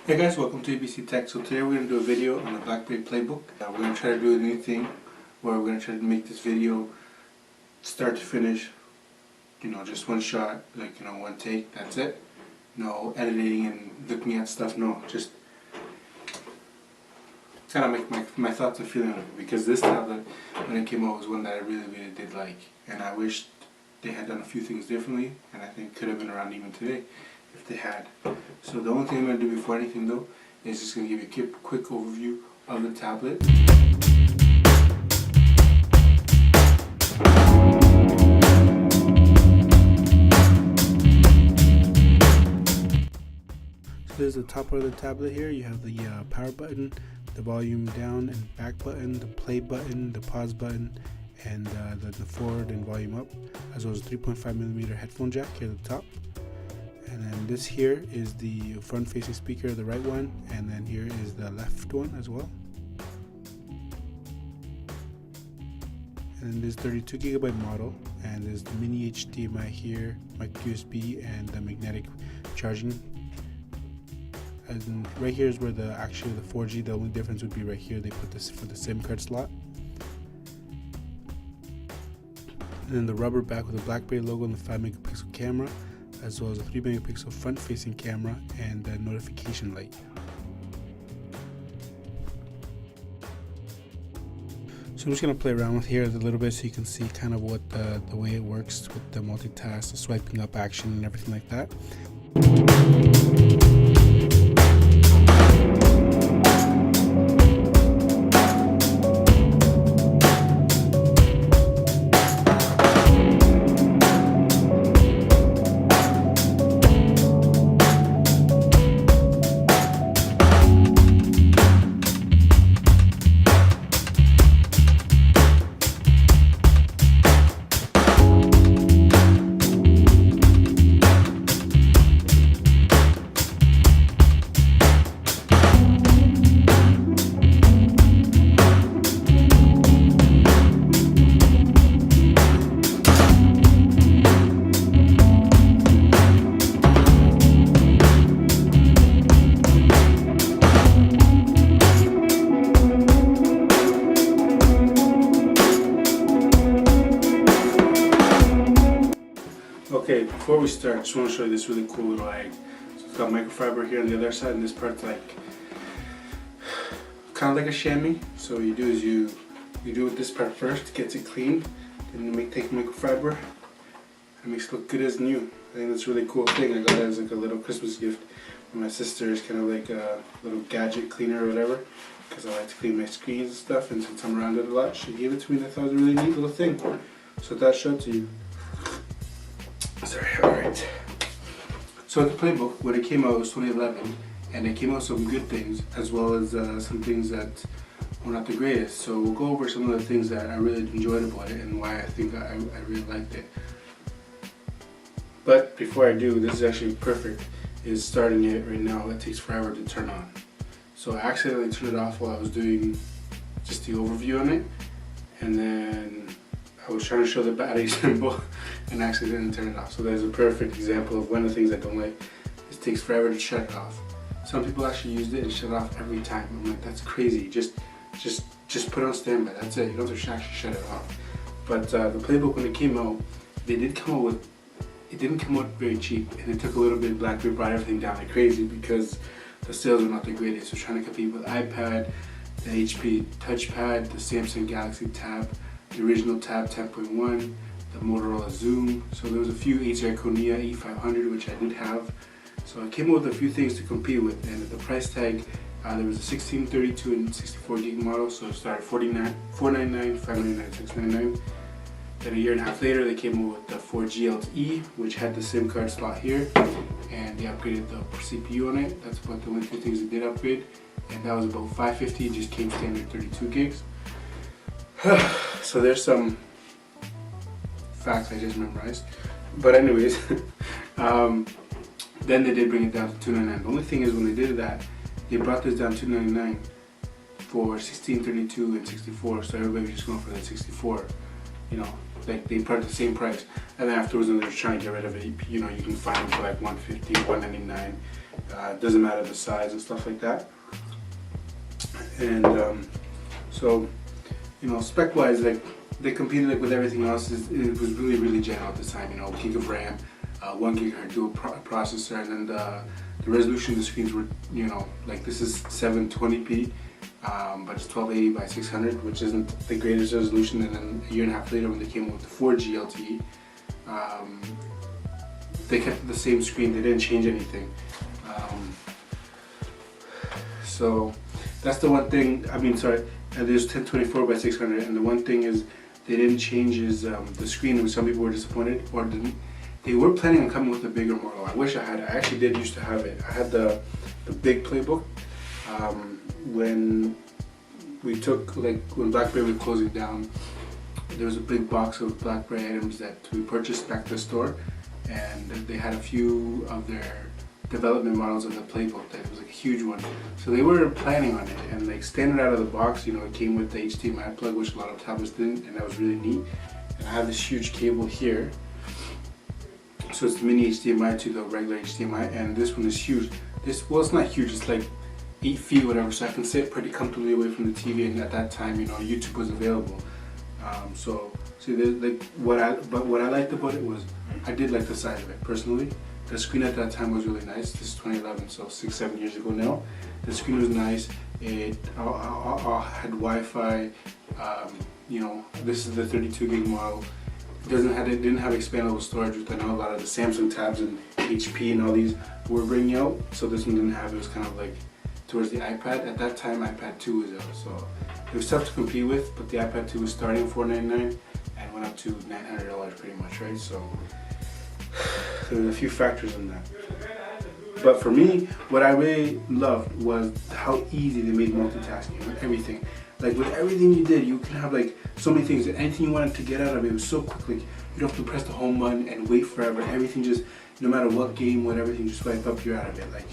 Hey guys, welcome to EBCtech. So today we're going to do a video on the BB Playbook. We're going to try to do a new thing where we're going to try to make this video start to finish, just one shot, one take, that's it. No editing and looking at stuff, no, just kind of make my thoughts and feeling on it, because this tablet, when it came out, was one that I really did like, and I wished they had done a few things differently, and I think could have been around even today if they had. So the only thing I'm going to do before anything though is just going to give you a quick overview of the tablet. So this is the top part of the tablet here. You have the power button, the volume down and back button, the play button, the pause button, and the forward and volume up, as well as a 3.5mm headphone jack here at the top. And then this here is the front facing speaker, the right one, and then here is the left one as well. And then this 32GB model, and there's the mini HDMI here, micro USB, and the magnetic charging. And right here is where the 4G, the only difference would be right here, they put this for the SIM card slot. And then the rubber back with the BlackBerry logo and the 5MP camera, as well as a 3MP front-facing camera and a notification light. So I'm just going to play around with here a little bit so you can see kind of what the way it works with the multitask, the swiping up action and everything like that. Okay, before we start, I just want to show you this really cool little egg. So it's got microfiber here on the other side, and this part's like kind of like a chamois. So what you do is you do with this part first, gets it clean, then you take microfiber and makes it look good as new. I think that's a really cool thing. I got it as like a little Christmas gift from my sister. It's kind of like a little gadget cleaner or whatever, because I like to clean my screens and stuff, and since I'm around it a lot, she gave it to me and I thought it was a really neat little thing. So that showed to you. Sorry, alright. So the Playbook, when it came out, it was 2011, and it came out with some good things, as well as some things that were not the greatest. So we'll go over some of the things that I really enjoyed about it and why I think I really liked it. But before I do, this is actually perfect, is starting it right now. It takes forever to turn on. So I accidentally turned it off while I was doing just the overview on it, and then I was trying to show the battery symbol and actually didn't turn it off. So there's a perfect example of one of the things I don't like. It takes forever to shut it off. Some people actually used it and shut it off every time. I'm like, that's crazy. Just put it on standby. That's it. You don't have to actually shut it off. But the Playbook, when it came out, it didn't come out very cheap, and it took a little bit. BlackBerry brought everything down like crazy because the sales were not the greatest. So trying to compete with iPad, the HP touchpad, the Samsung Galaxy Tab, the original Tab 10.1, the Motorola Zoom. So there was a few HDR Konia E500, which I did have. So I came up with a few things to compete with, and at the price tag, there was a 16, 32, and 64GB model. So it started $499, $599, $699. Then a year and a half later, they came up with the 4G LTE, which had the SIM card slot here, and they upgraded the CPU on it. That's about the only two things they did upgrade, and that was about $550. It just came standard 32 gigs. So there's some facts I just memorized, but anyways, then they did bring it down to $299. The only thing is, when they did that, they brought this down to $299 for 16, 32, and 64. So everybody was just going for that 64. Like they put the same price, and then afterwards when they were trying to get rid of it, you can find them for like $150, $199, It doesn't matter the size and stuff like that. And so, you know, spec-wise, like they competed like with everything else. It was really general at the time. You know, gig of RAM, 1 gigahertz dual processor, and then the resolution of the screens were, you know, like this is 720p, but it's 1280 by 600, which isn't the greatest resolution. And then a year and a half later, when they came with the 4G LTE, they kept the same screen. They didn't change anything. So that's the one thing. I mean, sorry, there's 1024 by 600, and the one thing is they didn't change is the screen, which some people were disappointed or didn't. They were planning on coming with a bigger model. I wish I had. I actually did used to have it. I had the big Playbook. When we took, like, when BlackBerry was closing down, there was a big box of BlackBerry items that we purchased back to the store, and they had a few of their development models of the Playbook. That it was like a huge one. So they were planning on it, and like standard out of the box, you know, it came with the HDMI plug, which a lot of tablets didn't, and that was really neat. And I have this huge cable here. So it's the mini HDMI to the regular HDMI, and this one is huge. Well, it's not huge, it's like 8 feet, whatever, so I can sit pretty comfortably away from the TV, and at that time, you know, YouTube was available. So, see, like, what I liked about it was, I did like the size of it, personally. The screen at that time was really nice. This is 2011, so 6-7 years ago now. The screen was nice. It had Wi-Fi, you know, this is the 32 gig model. It didn't have expandable storage, which I know a lot of the Samsung tabs and HP and all these were bringing out. So this one didn't have. It was kind of like towards the iPad. At that time, iPad 2 was out, so it was tough to compete with. But the iPad 2 was starting at $499 and went up to $900 pretty much, right? So there were a few factors in that. But for me, what I really loved was how easy they made multitasking with everything. Like with everything you did, you can have like so many things. Anything you wanted to get out of it was so quick. Like you don't have to press the home button and wait forever. Everything just, no matter what game, what everything, just swipe up, you're out of it. Like,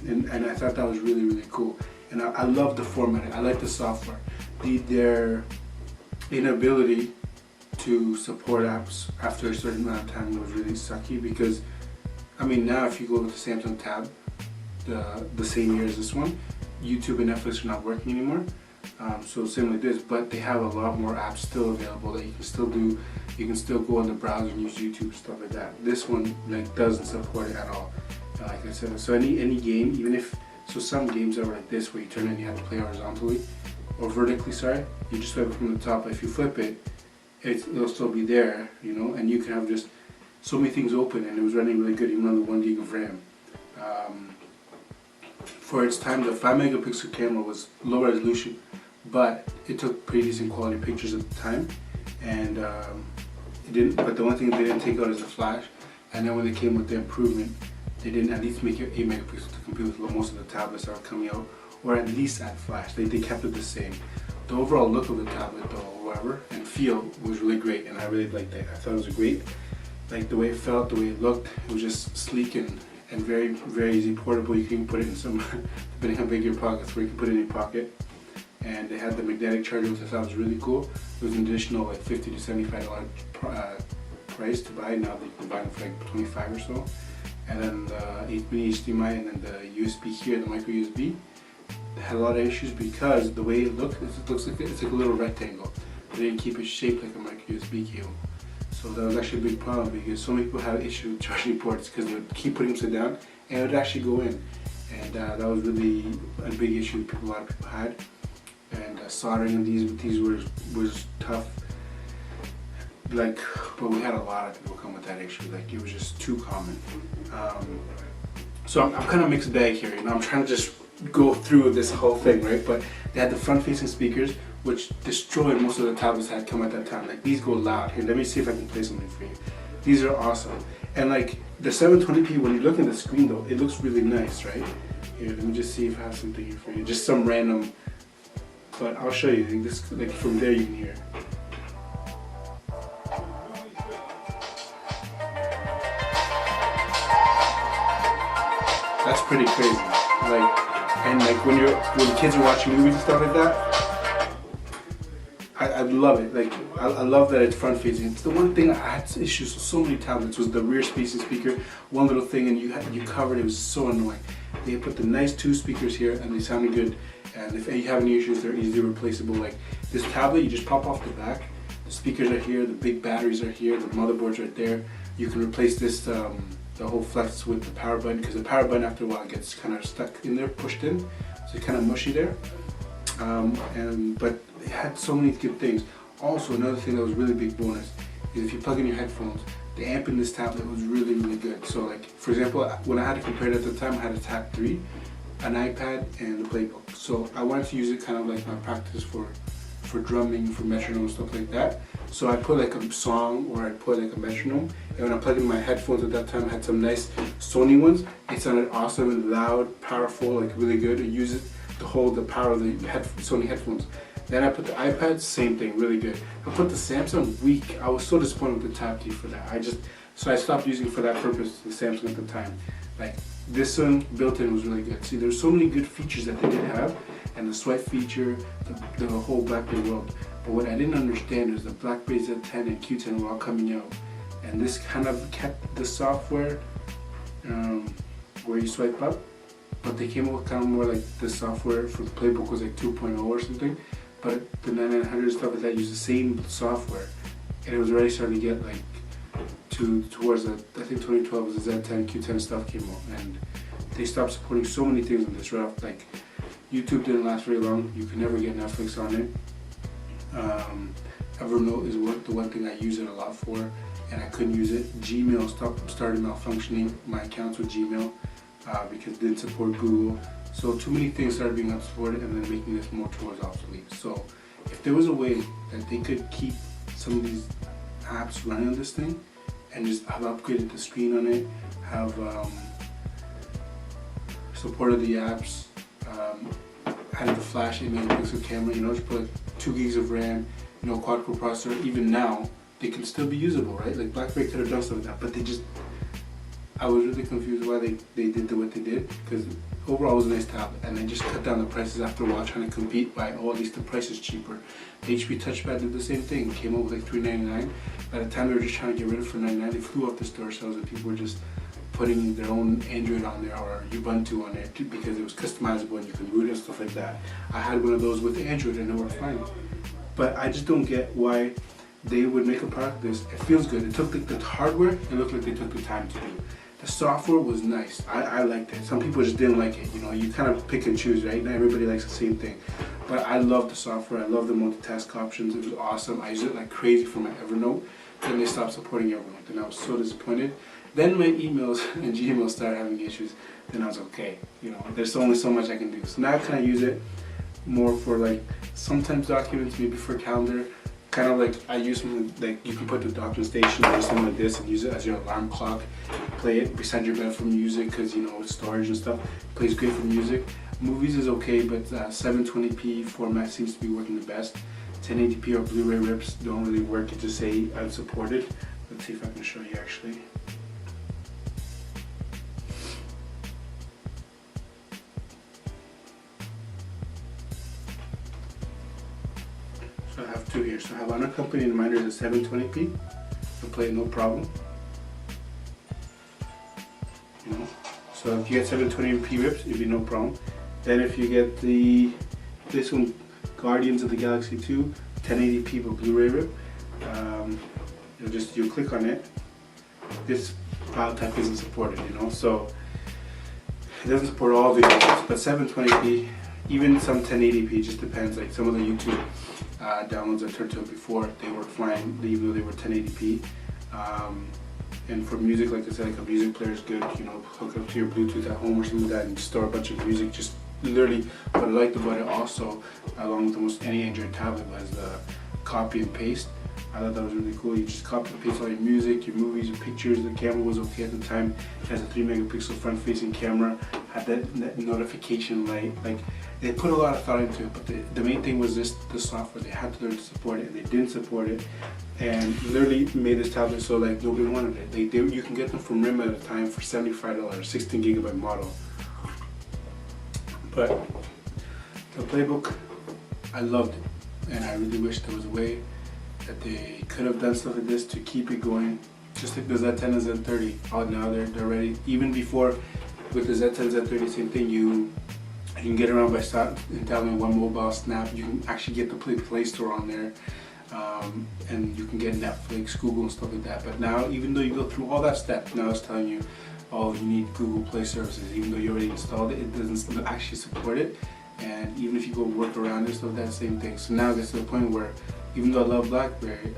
and I thought that was really cool. And I love the format. I like the software. Their inability to support apps after a certain amount of time was really sucky, because I mean, now if you go with the Samsung Tab, the same year as this one, YouTube and Netflix are not working anymore. So same like this, but they have a lot more apps still available that you can still do. You can still go on the browser and use YouTube, stuff like that. This one like doesn't support it at all. Like I said, so any game, even if, so some games are like this where you turn it and you have to play horizontally or vertically. Sorry, you just swipe it from the top. If you flip it, it'll still be there, you know, and you can have just so many things open, and it was running really good even on the 1 gig of RAM. For its time, the 5 megapixel camera was low resolution, but it took pretty decent quality pictures at the time, and it didn't. But the one thing they didn't take out is the flash. And then when they came with the improvement, they didn't at least make it 8 megapixels to compete with most of the tablets that were coming out, or at least add flash. They kept it the same. The overall look of the tablet, though, or whatever, and feel was really great, and I really liked it. I thought it was great. Like the way it felt, the way it looked, it was just sleek and very easy portable. You can put it in some, depending how big your pockets were, you can put it in your pocket. And they had the magnetic charger, which I thought was really cool. It was an additional like $50 to $75 price to buy. Now they can buy them for like $25 or so. And then the mini HDMI, and then the USB here, the micro USB. They had a lot of issues because the way it looked, it looks like it's like a little rectangle. They didn't keep it shaped like a micro USB cable. So that was actually a big problem, because so many people had issues with charging ports because they would keep putting them down and it would actually go in. And that was really a big issue a lot of people had. And soldering of these was tough. Like, but we had a lot of people come with that issue. Like, it was just too common. So I'm kind of mixed bag here. You know, I'm trying to just go through this whole thing, right? But they had the front-facing speakers, which destroyed most of the tablets that had come at that time. Like, these go loud. Here, let me see if I can play something for you. These are awesome. And like the 720p, when you look at the screen though, it looks really nice, right? Here, let me just see if I have something here for you. Just some random, but I'll show you. This, like, from there you can hear. That's pretty crazy. Like, and like when kids are watching movies and stuff like that, I love it. Like I love that it's front facing. It's the one thing I had issues with so many tablets was the rear facing speaker. One little thing and you covered it. Was so annoying. They put the nice 2 speakers here and they sounded good. And if you have any issues, they're easily replaceable. Like this tablet, you just pop off the back. The speakers are here. The big batteries are here. The motherboard's right there. You can replace this the whole flex with the power button, because the power button after a while gets kind of stuck in there, pushed in, so it's kind of mushy there. But it had so many good things. Also, another thing that was really big bonus is if you plug in your headphones, the amp in this tablet was really, really good. So like, for example, when I had to compare it at the time, I had a Tab 3, an iPad, and the Playbook. So I wanted to use it kind of like my practice for drumming, for metronome and stuff like that. So I put like a song or I put like a metronome, and when I plugged in my headphones at that time, I had some nice Sony ones. It sounded awesome and loud, powerful, like really good. I used it to hold the power of the Sony headphones. Then I put the iPad, same thing, really good. I put the Samsung, weak. I was so disappointed with the Tab T for that. So I stopped using it for that purpose, the Samsung at the time. Like this one built-in was really good. See, there's so many good features that they did have, and the swipe feature, the whole BlackBerry world. But what I didn't understand is the BlackBerry Z10 and Q10 were all coming out, and this kind of kept the software where you swipe up, but they came up with kind of more like the software for the Playbook was like 2.0 or something. But the 9900 stuff like that used the same software, and it was already starting to get like towards the, I think 2012 was the Z10, Q10 stuff came out, and they stopped supporting so many things on this right off. Like YouTube didn't last very long. You could never get Netflix on it. Evernote is the one thing I use it a lot for, and I couldn't use it. Gmail started malfunctioning, my accounts with Gmail, because it didn't support Google. So too many things started being unsupported and then making this more towards obsolete. So if there was a way that they could keep some of these apps running on this thing and just have upgraded the screen on it, have supported the apps, had the flash 8 megapixel camera, you know, just put like 2 gigs of RAM, you know, quad-core processor. Even now, they can still be usable, right? Like BlackBerry could have done something like that, but they just, I was really confused why they did what they did, because overall it was a nice tablet, and they just cut down the prices after a while trying to compete by, oh, at least the price is cheaper. The HP Touchpad did the same thing, came up with like $399. By the time they were just trying to get rid of it for $99, they flew off the store shelves and people were just putting their own Android on there or Ubuntu on it because it was customizable and you could root it and stuff like that. I had one of those with Android and it worked fine. But I just don't get why they would make a product like this. It feels good. It took the hardware, it looked like they took the time to do. The software was nice. I liked it. Some people just didn't like it. You know, you kind of pick and choose, right? Not everybody likes the same thing. But I love the software. I love the multitask options. It was awesome. I used it like crazy for my Evernote. Then they stopped supporting Evernote, and I was so disappointed. Then my emails and Gmail started having issues. Then I was okay. You know, there's only so much I can do. So now I kind of use it more for like sometimes documents, maybe for calendar. Kind of like I use something like you can put the docking station or something like this and use it as your alarm clock. Play it beside your bed for music because, you know, storage and stuff. Plays great for music. Movies is okay, but 720p format seems to be working the best. 1080p or Blu-ray rips don't really work. It just say unsupported. Let's see if I can show you actually. So I have two here. So I have unaccompanied minors at 720p. I'll play it no problem. You know? So if you get 720p rips, it'd be no problem. Then if you get this one, Guardians of the Galaxy 2, 1080p but Blu-ray rip, you'll click on it. This file type isn't supported, you know, so it doesn't support all videos, but 720p, even some 1080p, just depends. Like some of the YouTube downloads I turned to it before, they work fine, even though they were 1080p. And for music, like I said, like a music player is good, you know, hook up to your Bluetooth at home or something like that and store a bunch of music. Just literally what I liked about it also, along with almost any Android tablet, was the copy and paste. I thought that was really cool. You just copy and paste all your music, your movies, your pictures. The camera was okay at the time. It has a 3 megapixel front facing camera, had that notification light. Like, they put a lot of thought into it, but the main thing was the software. They had to learn to support it, and they didn't support it, and literally made this tablet so like nobody wanted it. You can get them from RIM at a time for $75, 16 gigabyte model. But the Playbook, I loved it. and I really wish there was a way that they could have done stuff like this to keep it going. Just like the Z10 and Z30. Oh, now they're ready. Even before, with the Z10, Z30, same thing. You can get around by installing one mobile snap. You can actually get the Play Store on there, and you can get Netflix, Google, and stuff like that. But now, even though you go through all that step, now it's telling you, oh, you need Google Play services. Even though you already installed it, it doesn't actually support it. And even if you go work around it, stuff, that same thing. So now it gets to the point where, even though I love BlackBerry,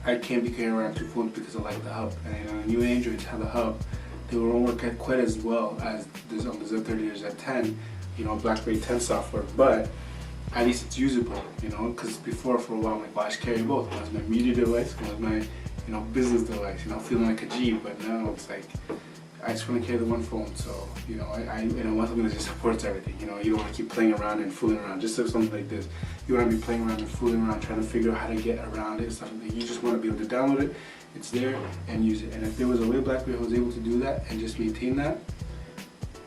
I can't be carrying around two phones because I like the hub. And the new Androids have the hub. They won't work quite as well as this on the Z30 or Z10, BlackBerry 10 software, but at least it's usable, because before, for a while, I'm like, well, I should carry both. One was my media device, one was my, business device, feeling like a G, but now it's like, I just want to carry the one phone, so, I want something that just supports everything, you don't want to keep playing around and fooling around, just like something like this. You want to be playing around and fooling around, trying to figure out how to get around it and stuff like that. You just want to be able to download it, it's there, and use it. And if there was a way BlackBerry was able to do that and just maintain that,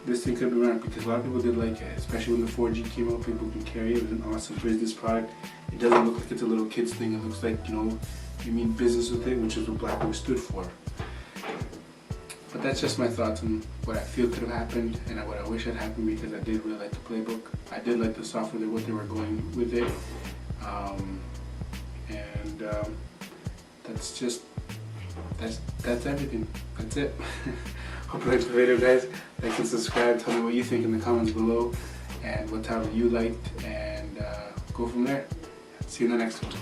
this thing could be around, because a lot of people did like it, especially when the 4G came out. People can carry it. It was an awesome business product. It doesn't look like it's a little kid's thing. It looks like, you mean business with it, which is what BlackBerry stood for. But that's just my thoughts on what I feel could have happened and what I wish had happened, because I did really like the playbook. I did like the software, what they were going with it. That's everything. That's it. Hope you liked the video, guys. Like and subscribe. Tell me what you think in the comments below and what tablet you liked, and go from there. See you in the next one.